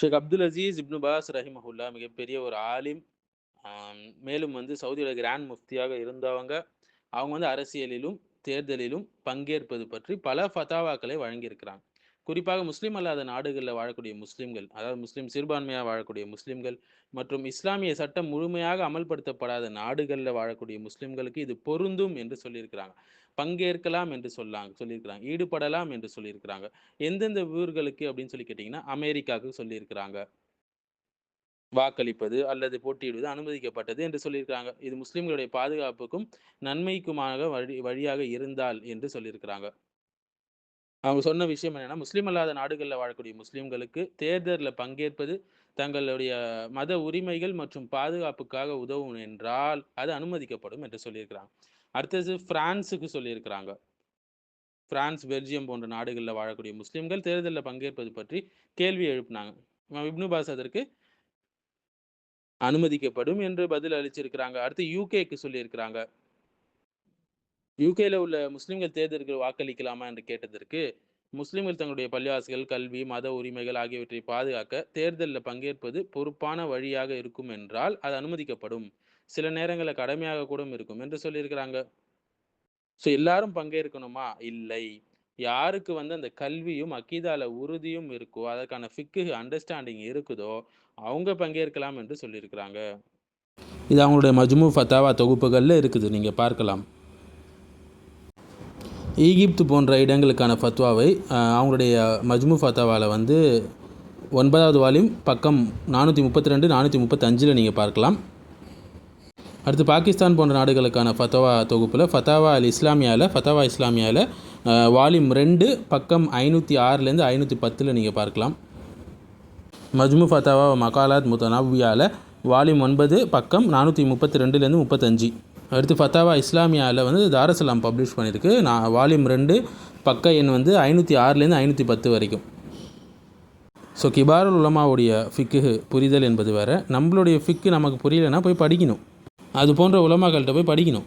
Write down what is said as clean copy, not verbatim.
ஷேக் அப்துல் அசீஸ் இப்னு pass ரஹிமஹுல்லா மிகப்பெரிய ஒரு ஆலிம். மேலும் சவுதியோட கிராண்ட் முஃப்தியாக இருந்தவங்க. அவங்க அரசியலிலும், தேர்தலிலும் பங்கேற்பது பற்றி பல ஃபதாவாக்களை வழங்கியிருக்கிறாங்க. குறிப்பாக முஸ்லிம் அல்லாத நாடுகள்ல வாழக்கூடிய முஸ்லிம்கள், அதாவது முஸ்லிம் சிறுபான்மையா வாழக்கூடிய முஸ்லிம்கள் மற்றும் இஸ்லாமிய சட்டம் முழுமையாக அமல்படுத்தப்படாத நாடுகள்ல வாழக்கூடிய முஸ்லிம்களுக்கு இது பொருந்தும் என்று சொல்லியிருக்கிறாங்க. பங்கேற்கலாம் என்று சொல்லியிருக்கிறாங்க. ஈடுபடலாம் என்று சொல்லியிருக்கிறாங்க. எந்தெந்த ஊர்களுக்கு அப்படின்னு சொல்லி கேட்டீங்கன்னா, அமெரிக்காவுக்கு சொல்லியிருக்கிறாங்க. வாக்களிப்பது அல்லது போட்டியிடுவது அனுமதிக்கப்பட்டது என்று சொல்லியிருக்கிறாங்க. இது முஸ்லிம்களுடைய பாதுகாப்புக்கும், நன்மைக்குமாக வழியாக இருந்தால் என்று சொல்லியிருக்கிறாங்க. அவங்க சொன்ன விஷயம் என்னன்னா, முஸ்லிம் அல்லாத நாடுகள்ல வாழக்கூடிய முஸ்லிம்களுக்கு தேர்தல்ல பங்கேற்பது தங்களுடைய மத உரிமைகள் மற்றும் பாதுகாப்புக்காக உதவும் என்றால், அது அனுமதிக்கப்படும் என்று சொல்லியிருக்கிறாங்க. அடுத்தது பிரான்ஸுக்கு சொல்லியிருக்கிறாங்க. பிரான்ஸ், பெல்ஜியம் போன்ற நாடுகள்ல வாழக்கூடிய முஸ்லிம்கள் தேர்தல்ல பங்கேற்பது பற்றி கேள்வி எழுப்பினாங்க. இப்னு பாஸ் அதற்கு அனுமதிக்கப்படும் என்று பதில் அளிச்சிருக்கிறாங்க. அடுத்து யுகேக்கு சொல்லியிருக்கிறாங்க. யுகேல உள்ள முஸ்லிம்கள் தேர்தலுக்கு வாக்களிக்கலாமா என்று கேட்டதற்கு, முஸ்லிம்கள் தங்களுடைய பள்ளிவாசல்கள், கல்வி, மத உரிமைகள் ஆகியவற்றை பாதுகாக்க தேர்தல்ல பங்கேற்பது பொறுப்பான வழியாக இருக்கும் என்றால், அது அனுமதிக்கப்படும். சில நேரங்கள்ல கடமையாக கூட இருக்கும் என்று சொல்லியிருக்கிறாங்க. எல்லாரும் பங்கேற்கணுமா? இல்லை. யாருக்கு அந்த கல்வியும், அக்கீதால உறுதியும் இருக்கோ, அதற்கான ஃபிக்ஹ் அண்டர்ஸ்டாண்டிங் இருக்குதோ, அவங்க பங்கேற்கலாம் என்று சொல்லியிருக்கிறாங்க. இது அவங்களுடைய மஜ்மு ஃபத்தாவா தொகுப்புகள்ல இருக்குது. நீங்க பார்க்கலாம். ஈகிப்து போன்ற இடங்களுக்கான ஃபத்வாவை அவங்களுடைய மஜ்மு ஃபத்தாவால 9வது வால்யூம் பக்கம் 432, 435 நீங்கள் பார்க்கலாம். அடுத்து பாகிஸ்தான் போன்ற நாடுகளுக்கான ஃபத்தாவா தொகுப்பில் ஃபத்தாவா இஸ்லாமியாவில் வால்யூம் 2 பக்கம் 506லேருந்து 510 நீங்கள் பார்க்கலாம். மஜ்மு ஃபத்தாவா மகாலாத் முத்தனவ்வியாவில் வால்யூம் 9 பக்கம் 432லேருந்து 35. அடுத்து ஃபத்தாவா இஸ்லாமியாவில் தாரசலாம் பப்ளிஷ் பண்ணியிருக்கு. வால்யூம் 2 பக்க எண் 506லேருந்து 510 வரைக்கும். ஸோ கிபாருல் உலமாவுடைய ஃபிக்கு புரிதல் என்பது வேறு. நம்மளுடைய ஃபிக்கு நமக்கு புரியலைன்னா போய் படிக்கணும். அது போன்ற உலமாக்கள்கிட்ட போய் படிக்கணும்.